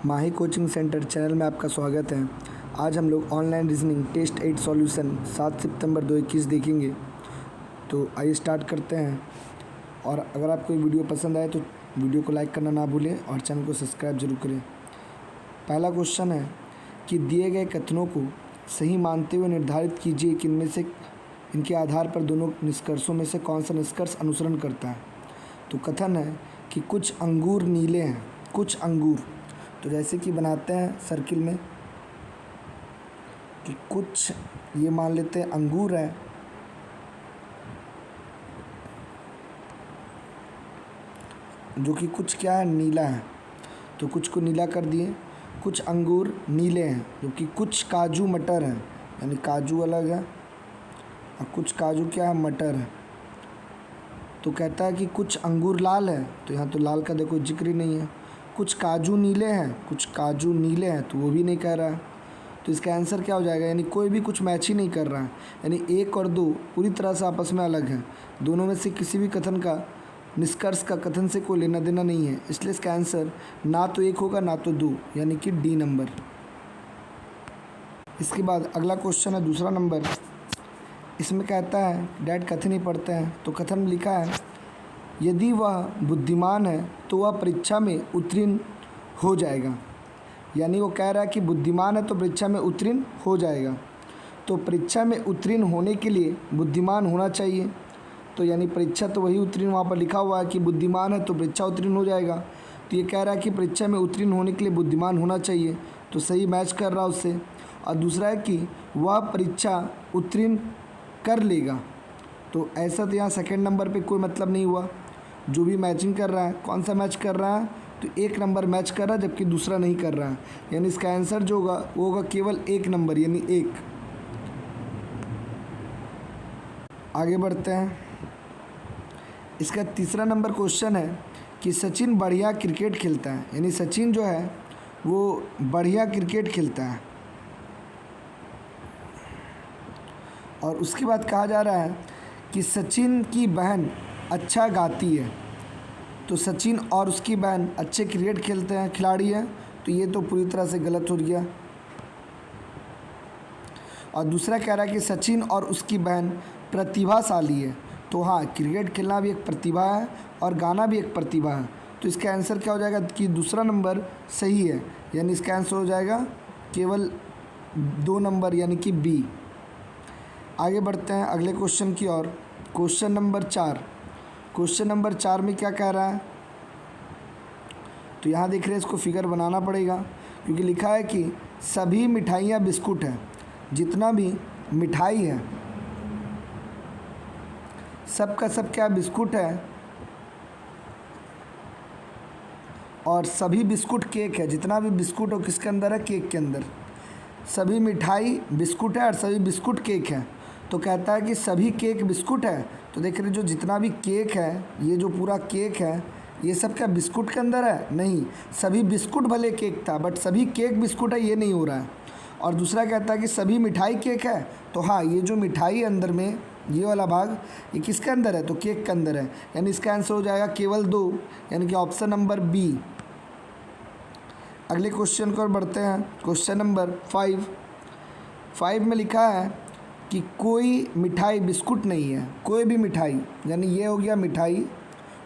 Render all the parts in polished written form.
माही coaching centre channel में आपका स्वागत है। आज हम लोग ऑनलाइन रीजनिंग टेस्ट 8 सॉल्यूशन 7 सितंबर 2021 देखेंगे। तो आइए स्टार्ट करते हैं। और अगर आपको ये वीडियो पसंद आए तो वीडियो को लाइक करना ना भूलें और चैनल को सब्सक्राइब जरूर करें। पहला क्वेश्चन है कि दिए गए कथनों को सही मानते हुए निर्धारित कीजिए कि इनमें से इनके आधार पर दोनों निष्कर्षों में से कौन सा निष्कर्ष अनुसरण करता है। तो कथन है कि कुछ अंगूर नीले हैं, कुछ अंगूर। तो जैसे कि बनाते हैं सर्किल में कि कुछ, ये मान लेते हैं अंगूर है, जो कि कुछ क्या है, नीला है। तो कुछ को नीला कर दिए। कुछ अंगूर नीले हैं, जो कि कुछ काजू मटर हैं, यानी काजू अलग है और कुछ काजू क्या है, मटर है। तो कहता है कि कुछ अंगूर लाल है, तो यहाँ तो लाल का देखो जिक्र ही नहीं है। कुछ काजू नीले हैं, कुछ काजू नीले हैं, तो वो भी नहीं कह रहा है। तो इसका आंसर क्या हो जाएगा, यानी कोई भी कुछ मैच ही नहीं कर रहा है। यानी 1 और 2 पूरी तरह से आपस में अलग हैं। दोनों में से किसी भी कथन का, निष्कर्ष का कथन से कोई लेना देना नहीं है। इसलिए इसका आंसर ना तो 1 होगा ना तो 2, यानी कि डी नंबर। इसके बाद अगला क्वेश्चन है दूसरा नंबर। इसमें कहता है डैड कथन ही पढ़ते हैं। तो कथन में लिखा है यदि वह बुद्धिमान है तो वह परीक्षा में उत्तीर्ण हो जाएगा। यानी वो कह रहा है कि बुद्धिमान है तो परीक्षा में उत्तीर्ण हो जाएगा। तो परीक्षा में उत्तीर्ण होने के लिए बुद्धिमान होना चाहिए। तो यानी परीक्षा तो वही उत्तीर्ण, वहाँ पर लिखा हुआ है कि बुद्धिमान है तो परीक्षा उत्तीर्ण हो जाएगा। तो ये कह रहा है कि परीक्षा में उत्तीर्ण होने के लिए बुद्धिमान होना चाहिए, तो सही मैच कर रहा है उससे। और दूसरा है कि वह परीक्षा उत्तीर्ण कर लेगा। तो ऐसा तो यहाँ सेकंड नंबर पे कोई मतलब नहीं हुआ। जो भी मैचिंग कर रहा है, कौन सा मैच कर रहा है, तो 1 नंबर मैच कर रहा है, जबकि दूसरा नहीं कर रहा है। यानी इसका आंसर जो होगा वो होगा केवल 1 नंबर, यानी 1। आगे बढ़ते हैं। इसका तीसरा नंबर क्वेश्चन है कि सचिन बढ़िया क्रिकेट खेलता है। यानी सचिन जो है वो बढ़िया क्रिकेट खेलता है। और उसके बाद कहा जा रहा है कि सचिन की बहन अच्छा गाती है। तो सचिन और उसकी बहन अच्छे क्रिकेट खेलते हैं, खिलाड़ी हैं। तो ये तो पूरी तरह से गलत हो गया। और दूसरा कह रहा है कि सचिन और उसकी बहन प्रतिभाशाली है। तो हाँ, क्रिकेट खेलना भी एक प्रतिभा है और गाना भी एक प्रतिभा है। तो इसका आंसर क्या हो जाएगा कि दूसरा नंबर सही है। यानी इसका आंसर हो जाएगा केवल 2 नंबर, यानी कि बी। आगे बढ़ते हैं अगले क्वेश्चन की ओर। Question number 4। क्वेश्चन नंबर 4 में क्या कह रहा है, तो यहाँ देख रहे हैं, इसको फिगर बनाना पड़ेगा क्योंकि लिखा है कि सभी मिठाइयाँ बिस्कुट हैं। जितना भी मिठाई है सब का सब क्या बिस्कुट है, और सभी बिस्कुट केक है। जितना भी बिस्कुट हो किसके अंदर है, केक के अंदर। सभी मिठाई बिस्कुट है और सभी बिस्कुट केक है। तो कहता है कि सभी केक बिस्कुट है। तो देख रहे जो जितना भी केक है, ये जो पूरा केक है, ये सब क्या बिस्कुट के अंदर है, नहीं। सभी बिस्कुट भले केक था, बट सभी केक बिस्कुट है, ये नहीं हो रहा है। और दूसरा कहता है कि सभी मिठाई केक है। तो हाँ, ये जो मिठाई है अंदर में, ये वाला भाग, ये किसके अंदर है, तो केक के अंदर है। यानी इसका आंसर हो जाएगा केवल 2, यानी कि ऑप्शन नंबर बी। अगले क्वेश्चन को बढ़ते हैं। क्वेश्चन नंबर 5 में लिखा है कि कोई मिठाई बिस्कुट नहीं है। कोई भी मिठाई, यानी ये हो गया मिठाई,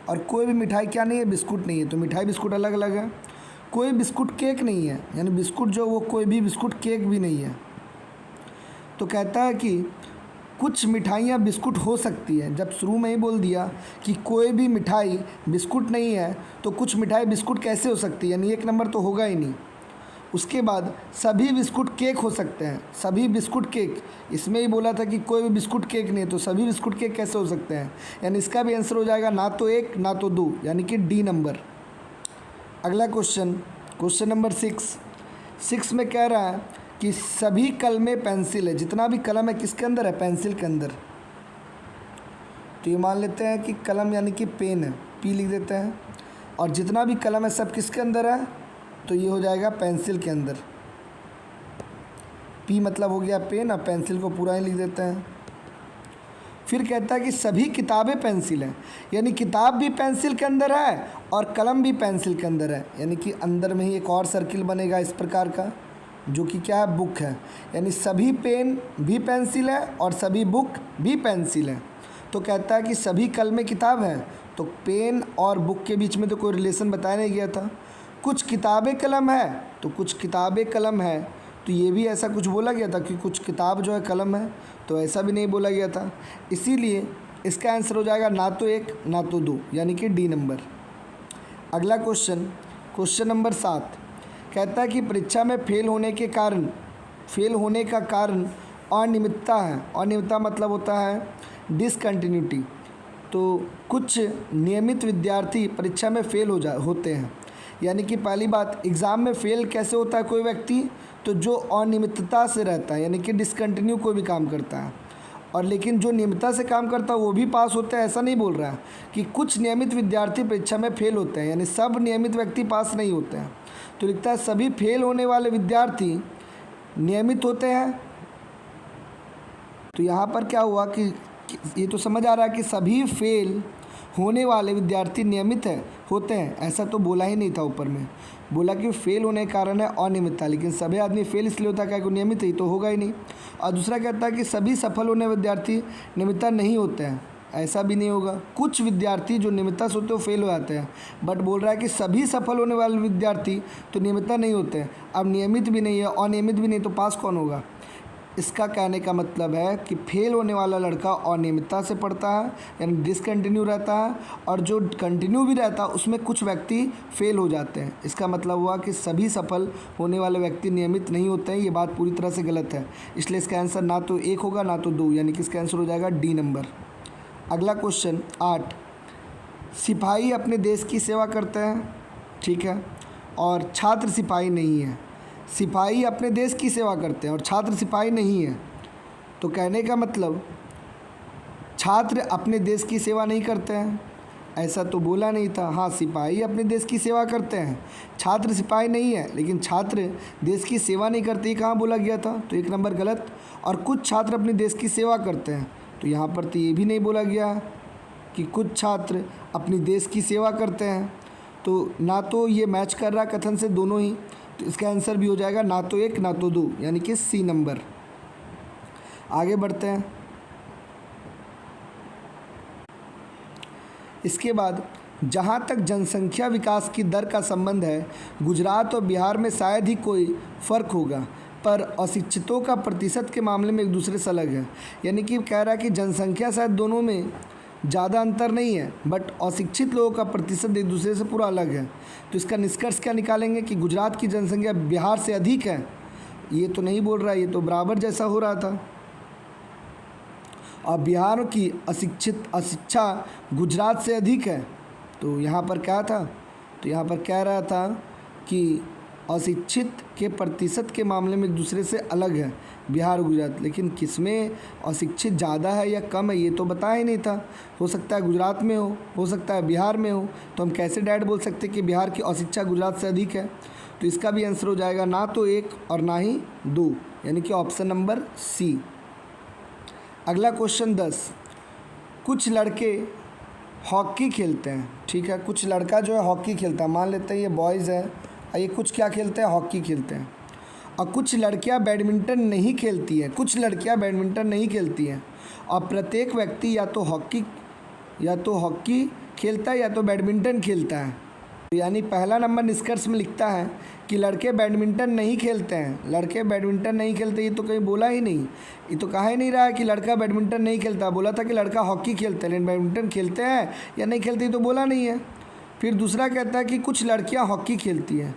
और कोई भी मिठाई क्या नहीं है, बिस्कुट नहीं है। तो मिठाई बिस्कुट अलग अलग है। कोई बिस्कुट केक नहीं है, यानी बिस्कुट जो वो कोई भी बिस्कुट केक भी नहीं है। तो कहता है कि कुछ मिठाइयाँ बिस्कुट हो सकती है। जब शुरू में ही बोल दिया कि कोई भी मिठाई बिस्कुट नहीं है, तो कुछ मिठाई बिस्कुट कैसे हो सकती है, यानी 1 नंबर तो होगा ही नहीं। उसके बाद सभी बिस्कुट केक हो सकते हैं। सभी बिस्कुट केक, इसमें ही बोला था कि कोई भी बिस्कुट केक नहीं है, तो सभी बिस्कुट केक कैसे हो सकते हैं। यानी इसका भी आंसर हो जाएगा ना तो 1 ना तो 2, यानी कि डी नंबर। अगला क्वेश्चन, क्वेश्चन नंबर 6 में कह रहा है कि सभी कलमें पेंसिल है। जितना भी कलम है किसके अंदर है, पेंसिल के अंदर। तो ये मान लेते हैं कि कलम यानी कि पेन है, पी लिख देते हैं। और जितना भी कलम है सब किसके अंदर है, तो ये हो जाएगा पेंसिल के अंदर। पी मतलब हो गया पेन, और पेंसिल को पूरा ही लिख देते हैं। फिर कहता है कि सभी किताबें पेंसिल हैं, यानी किताब भी पेंसिल के अंदर है और कलम भी पेंसिल के अंदर है, यानी कि अंदर में ही एक और सर्किल बनेगा इस प्रकार का, जो कि क्या है, बुक है। यानी सभी पेन भी पेंसिल है और सभी बुक भी पेंसिल है। तो कहता है कि सभी कलमें किताब हैं, तो पेन और बुक के बीच में तो कोई रिलेशन बताया नहीं गया था। कुछ किताबें कलम है, तो कुछ किताबें कलम है, तो ये भी ऐसा कुछ बोला गया था कि कुछ किताब जो है कलम है, तो ऐसा भी नहीं बोला गया था। इसीलिए इसका आंसर हो जाएगा ना तो 1 ना तो 2, यानी कि डी नंबर। अगला क्वेश्चन नंबर 7 कहता है कि परीक्षा में फेल होने का कारण अनियमितता है। अनियमितता मतलब होता है डिसकंटिन्यूटी। तो कुछ नियमित विद्यार्थी परीक्षा में फेल होते हैं, यानी कि पहली बात, एग्ज़ाम में फेल कैसे होता है कोई व्यक्ति, तो जो अनियमितता से रहता है, यानी कि डिसकंटिन्यू कोई भी काम करता है। और लेकिन जो नियमितता से काम करता है वो भी पास होता है, ऐसा नहीं बोल रहा है कि कुछ नियमित विद्यार्थी परीक्षा में फेल होते हैं, यानी सब नियमित व्यक्ति पास नहीं होते हैं। तो लिखता है सभी फेल होने वाले विद्यार्थी नियमित होते हैं। तो यहाँ पर क्या हुआ कि ये तो समझ आ रहा है कि सभी फेल होने वाले विद्यार्थी नियमित होते हैं, ऐसा तो बोला ही नहीं था। ऊपर में बोला कि फेल होने के कारण है अनियमितता, लेकिन सभी आदमी फेल इसलिए होता है क्या कि नियमित ही तो होगा ही नहीं। और दूसरा कहता है कि सभी सफल होने विद्यार्थी नियमितता नहीं होते हैं, ऐसा भी नहीं होगा। कुछ विद्यार्थी जो नियमितता से होते हैं वो फेल हो जाते हैं, बट बोल रहा है कि सभी सफल होने वाले विद्यार्थी तो नियमितता नहीं होते हैं। अब नियमित भी नहीं है, अनियमित भी नहीं, तो पास कौन होगा। इसका कहने का मतलब है कि फेल होने वाला लड़का अनियमितता से पढ़ता है, यानी डिसकंटिन्यू रहता है, और जो कंटिन्यू भी रहता है उसमें कुछ व्यक्ति फेल हो जाते हैं। इसका मतलब हुआ कि सभी सफल होने वाले व्यक्ति नियमित नहीं होते हैं। ये बात पूरी तरह से गलत है, इसलिए इसका आंसर ना तो 1 होगा ना तो 2, यानी कि इसका आंसर हो जाएगा डी नंबर। अगला क्वेश्चन 8, सिपाही अपने देश की सेवा करते हैं, ठीक है, और छात्र सिपाही नहीं है। सिपाही अपने देश की सेवा करते हैं और छात्र सिपाही नहीं है, तो कहने का मतलब छात्र अपने देश की सेवा नहीं करते हैं, ऐसा तो बोला नहीं था। हाँ, सिपाही अपने देश की सेवा करते हैं, छात्र सिपाही नहीं है, लेकिन छात्र देश की सेवा नहीं करते, ये कहाँ बोला गया था, तो 1 नंबर गलत। और कुछ छात्र अपने देश की सेवा करते हैं, तो यहाँ पर तो ये भी नहीं बोला गया कि कुछ छात्र अपनी देश की सेवा करते हैं, तो ना तो ये मैच कर रहा कथन से दोनों ही, तो इसका आंसर भी हो जाएगा ना तो 1 ना तो 2, यानी कि सी नंबर। आगे बढ़ते हैं। इसके बाद जहाँ तक जनसंख्या विकास की दर का संबंध है, गुजरात और बिहार में शायद ही कोई फ़र्क होगा, पर अशिक्षितों का प्रतिशत के मामले में एक दूसरे से अलग है। यानी कि कह रहा है कि जनसंख्या शायद दोनों में ज़्यादा अंतर नहीं है, बट अशिक्षित लोगों का प्रतिशत एक दूसरे से पूरा अलग है। तो इसका निष्कर्ष क्या निकालेंगे कि गुजरात की जनसंख्या बिहार से अधिक है, ये तो नहीं बोल रहा है, ये तो बराबर जैसा हो रहा था। और बिहार की अशिक्षा गुजरात से अधिक है, तो यहाँ पर क्या था, तो यहाँ पर कह रहा था कि अशिक्षित के प्रतिशत के मामले में एक दूसरे से अलग है बिहार और गुजरात, लेकिन किसमें अशिक्षित ज़्यादा है या कम है ये तो बताया ही नहीं था। हो सकता है गुजरात में हो सकता है बिहार में हो, तो हम कैसे डायरेक्ट बोल सकते कि बिहार की अशिक्षा गुजरात से अधिक है। तो इसका भी आंसर हो जाएगा ना तो 1 और ना ही 2, यानी कि ऑप्शन नंबर सी। अगला क्वेश्चन 10, कुछ लड़के हॉकी खेलते हैं, ठीक है, कुछ लड़का जो है हॉकी खेलता है, मान लेते हैं ये बॉयज़ है, ये कुछ क्या खेलते हैं, हॉकी खेलते हैं। और कुछ लड़कियां बैडमिंटन नहीं खेलती हैं, कुछ लड़कियां बैडमिंटन नहीं खेलती हैं, और प्रत्येक व्यक्ति या तो हॉकी खेलता है या तो बैडमिंटन खेलता है। यानी पहला नंबर निष्कर्ष में लिखता है कि लड़के बैडमिंटन नहीं खेलते हैं, लड़के बैडमिंटन नहीं खेलते, ये तो कहीं बोला ही नहीं, ये तो कहा ही नहीं रहा है कि लड़का बैडमिंटन नहीं खेलता, बोला था कि लड़का हॉकी खेलते हैं, लेकिन बैडमिंटन खेलते हैं या नहीं खेलते तो बोला नहीं है। फिर दूसरा कहता है कि कुछ लड़कियां हॉकी खेलती हैं,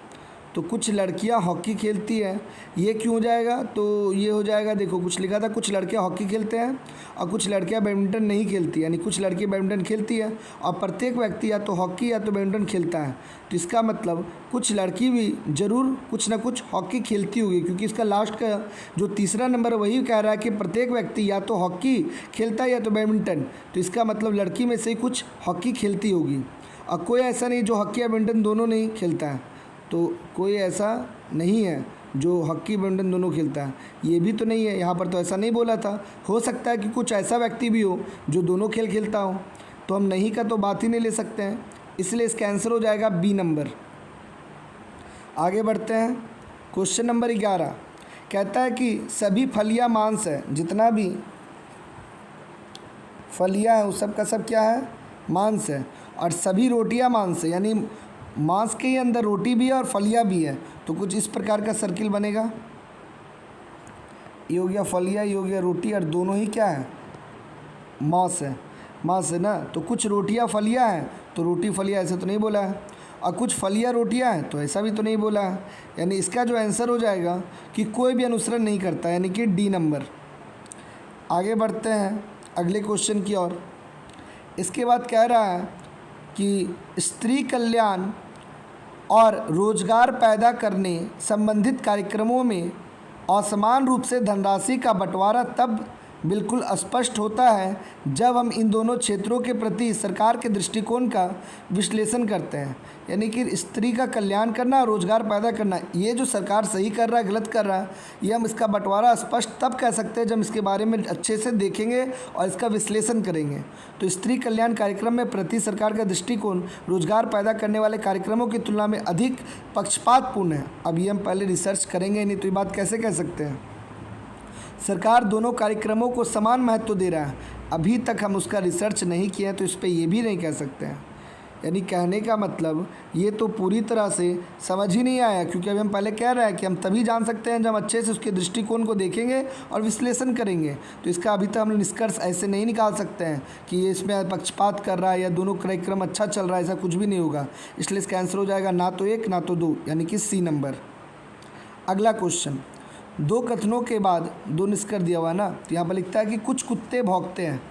तो कुछ लड़कियां हॉकी खेलती हैं, ये क्यों हो जाएगा, तो ये हो जाएगा, देखो कुछ लिखा था कुछ लड़के हॉकी खेलते हैं और कुछ लड़कियां बैडमिंटन नहीं खेलती, यानी कुछ लड़की बैडमिंटन खेलती है और प्रत्येक व्यक्ति या तो हॉकी या तो बैडमिंटन खेलता है। तो इसका मतलब कुछ लड़की भी ज़रूर कुछ ना कुछ हॉकी खेलती होगी, क्योंकि इसका लास्ट का जो तीसरा नंबर वही कह रहा है कि प्रत्येक व्यक्ति या तो हॉकी खेलता है या तो बैडमिंटन, तो इसका मतलब लड़की में से ही कुछ हॉकी खेलती होगी। और कोई ऐसा नहीं जो हॉकी या बैडमिंटन दोनों नहीं खेलता है, तो कोई ऐसा नहीं है, जो हॉकी बैडमिंटन दोनों खेलता है, ये भी तो नहीं है, यहाँ पर तो ऐसा नहीं बोला था। हो सकता है कि कुछ ऐसा व्यक्ति भी हो जो दोनों खेल खेलता हो, तो हम नहीं का तो बात ही नहीं ले सकते हैं, इसलिए इसका आंसर हो जाएगा बी नंबर। आगे बढ़ते हैं। क्वेश्चन नंबर 11 कहता है कि सभी फलियां मांस है, जितना भी फलियां है उस सब का सब क्या है, मांस है, और सभी रोटियां मांस है, यानी मांस के ही अंदर रोटी भी है और फलियां भी है। तो कुछ इस प्रकार का सर्किल बनेगा, ये हो गया फलियां, ये हो गया रोटी, और दोनों ही क्या है, मांस है, मांस है ना। तो कुछ रोटियां फलियां हैं, तो रोटी फलियां ऐसे तो नहीं बोला है, और कुछ फलियां रोटियां हैं तो ऐसा भी तो नहीं बोला है। यानी इसका जो आंसर हो जाएगा कि कोई भी अनुसरण नहीं करता, यानी कि डी नंबर। आगे बढ़ते हैं अगले क्वेश्चन की ओर। इसके बाद कह रहा है कि स्त्री कल्याण और रोजगार पैदा करने संबंधित कार्यक्रमों में असमान रूप से धनराशि का बंटवारा तब बिल्कुल स्पष्ट होता है जब हम इन दोनों क्षेत्रों के प्रति सरकार के दृष्टिकोण का विश्लेषण करते हैं। यानी कि स्त्री का कल्याण करना और रोजगार पैदा करना, ये जो सरकार सही कर रहा है गलत कर रहा है, ये हम इसका बंटवारा स्पष्ट तब कह सकते हैं जब इसके बारे में अच्छे से देखेंगे और इसका विश्लेषण करेंगे। तो स्त्री कल्याण कार्यक्रम में प्रति सरकार का दृष्टिकोण रोजगार पैदा करने वाले कार्यक्रमों की तुलना में अधिक पक्षपातपूर्ण है। अब ये हम पहले रिसर्च करेंगे, नहीं तो ये बात कैसे कह सकते हैं। सरकार दोनों कार्यक्रमों को समान महत्व दे रहा है, अभी तक हम उसका रिसर्च नहीं किया है, तो इस पर ये भी नहीं कह सकते हैं। यानी कहने का मतलब ये तो पूरी तरह से समझ ही नहीं आया, क्योंकि अभी हम पहले कह रहे हैं कि हम तभी जान सकते हैं जब हम अच्छे से उसके दृष्टिकोण को देखेंगे और विश्लेषण करेंगे। तो इसका अभी तक हम निष्कर्ष ऐसे नहीं निकाल सकते हैं कि ये इसमें पक्षपात कर रहा है या दोनों कार्यक्रम अच्छा चल रहा है, ऐसा कुछ भी नहीं होगा। इसलिए इसका आंसर हो जाएगा ना तो 1 ना तो 2, यानी कि सी नंबर। अगला क्वेश्चन, दो कथनों के बाद दो निष्कर्ष दिया हुआ है ना, तो यहाँ पर लिखता है कि कुछ कुत्ते भौंकते हैं,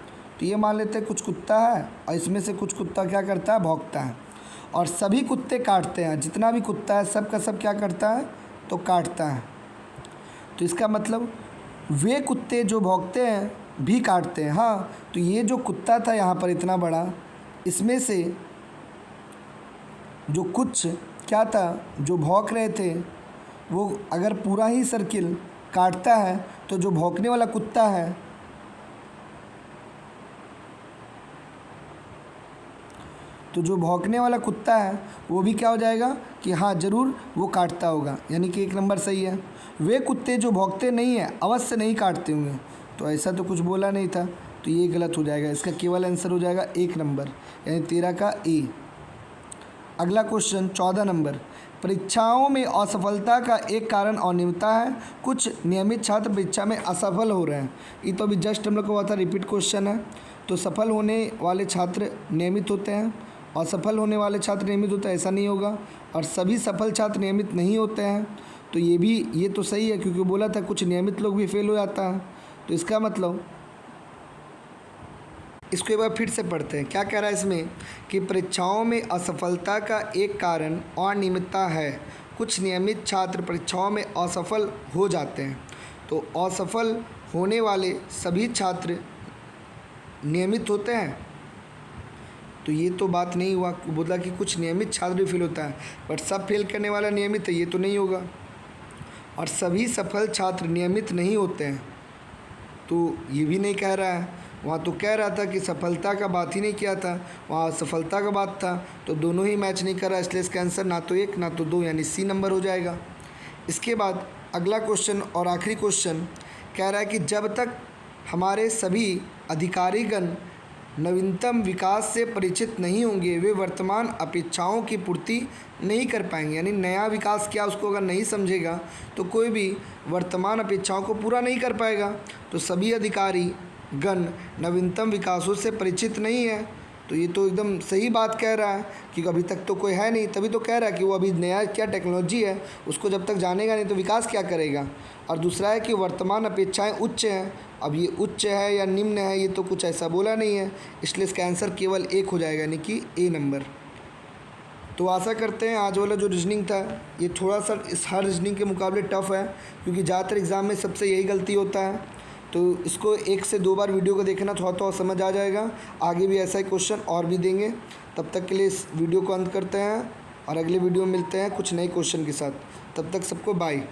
तो ये मान लेते हैं कुछ कुत्ता है और इसमें से कुछ कुत्ता क्या करता है, भौंकता है, और सभी कुत्ते काटते हैं, जितना भी कुत्ता है सब का सब क्या करता है, तो काटता है। तो इसका मतलब वे कुत्ते जो भौंकते हैं भी काटते हैं। हाँ, तो ये जो कुत्ता था यहाँ पर इतना बड़ा, इसमें से जो कुछ क्या था जो भौंक रहे थे, वो अगर पूरा ही सर्किल काटता है तो जो भौंकने वाला कुत्ता है वो भी क्या हो जाएगा कि हाँ ज़रूर वो काटता होगा, यानी कि 1 नंबर सही है। वे कुत्ते जो भौंकते नहीं हैं अवश्य नहीं काटते होंगे, तो ऐसा तो कुछ बोला नहीं था, तो ये गलत हो जाएगा। इसका केवल आंसर हो जाएगा 1 नंबर, यानी 13 का ए। अगला क्वेश्चन 14 नंबर, परीक्षाओं में असफलता का एक कारण अनियमितता है, कुछ नियमित छात्र परीक्षा में असफल हो रहे हैं। ये तो अभी जस्ट हम लोग को हुआ था, रिपीट क्वेश्चन है। तो सफल होने वाले छात्र नियमित होते हैं, असफल होने वाले छात्र नियमित होते हैं, ऐसा नहीं होगा, और सभी सफल छात्र नियमित नहीं होते हैं। तो ये तो सही है, क्योंकि बोला था कुछ नियमित लोग भी फेल हो जाता है। तो इसका मतलब इसको एक बार फिर से पढ़ते हैं, क्या कह रहा है इसमें कि परीक्षाओं में असफलता का एक कारण अनियमितता है, कुछ नियमित छात्र परीक्षाओं में असफल हो जाते हैं। तो असफल होने वाले सभी छात्र नियमित होते हैं, तो ये तो बात नहीं हुआ, बोला कि कुछ नियमित छात्र भी फेल होता है, बट सब फेल करने वाला नियमित है, ये तो नहीं होगा। और सभी सफल छात्र नियमित नहीं होते हैं, तो ये भी नहीं कह रहा है। वहाँ तो कह रहा था कि सफलता का बात ही नहीं किया था, वहाँ असफलता का बात था, तो दोनों ही मैच नहीं कर रहा, इसलिए इसका आंसर ना तो 1 ना तो 2, यानी सी नंबर हो जाएगा। इसके बाद अगला क्वेश्चन और आखिरी क्वेश्चन कह रहा है कि जब तक हमारे सभी अधिकारीगण नवीनतम विकास से परिचित नहीं होंगे, वे वर्तमान अपेक्षाओं की पूर्ति नहीं कर पाएंगे। यानी नया विकास क्या, उसको अगर नहीं समझेगा तो कोई भी वर्तमान अपेक्षाओं को पूरा नहीं कर पाएगा। तो सभी अधिकारी गण नवीनतम विकासों से परिचित नहीं है, तो ये तो एकदम सही बात कह रहा है कि अभी तक तो कोई है नहीं, तभी तो कह रहा है कि वो अभी नया क्या टेक्नोलॉजी है उसको जब तक जानेगा नहीं तो विकास क्या करेगा। और दूसरा है कि वर्तमान अपेक्षाएं उच्च हैं, अब ये उच्च है या निम्न है ये तो कुछ ऐसा बोला नहीं है, इसलिए इसका आंसर केवल 1 हो जाएगा, यानी कि ए नंबर। तो आशा करते हैं आज वाला जो रीजनिंग था ये थोड़ा सा इस हर रीजनिंग के मुकाबले टफ़ है, क्योंकि ज़्यादातर एग्ज़ाम में सबसे यही गलती होता है। तो इसको 1 से 2 बार वीडियो को देखना, थोड़ा तो समझ आ जाएगा। आगे भी ऐसा ही क्वेश्चन और भी देंगे, तब तक के लिए इस वीडियो को अंत करते हैं और अगले वीडियो में मिलते हैं कुछ नए क्वेश्चन के साथ। तब तक सबको बाय।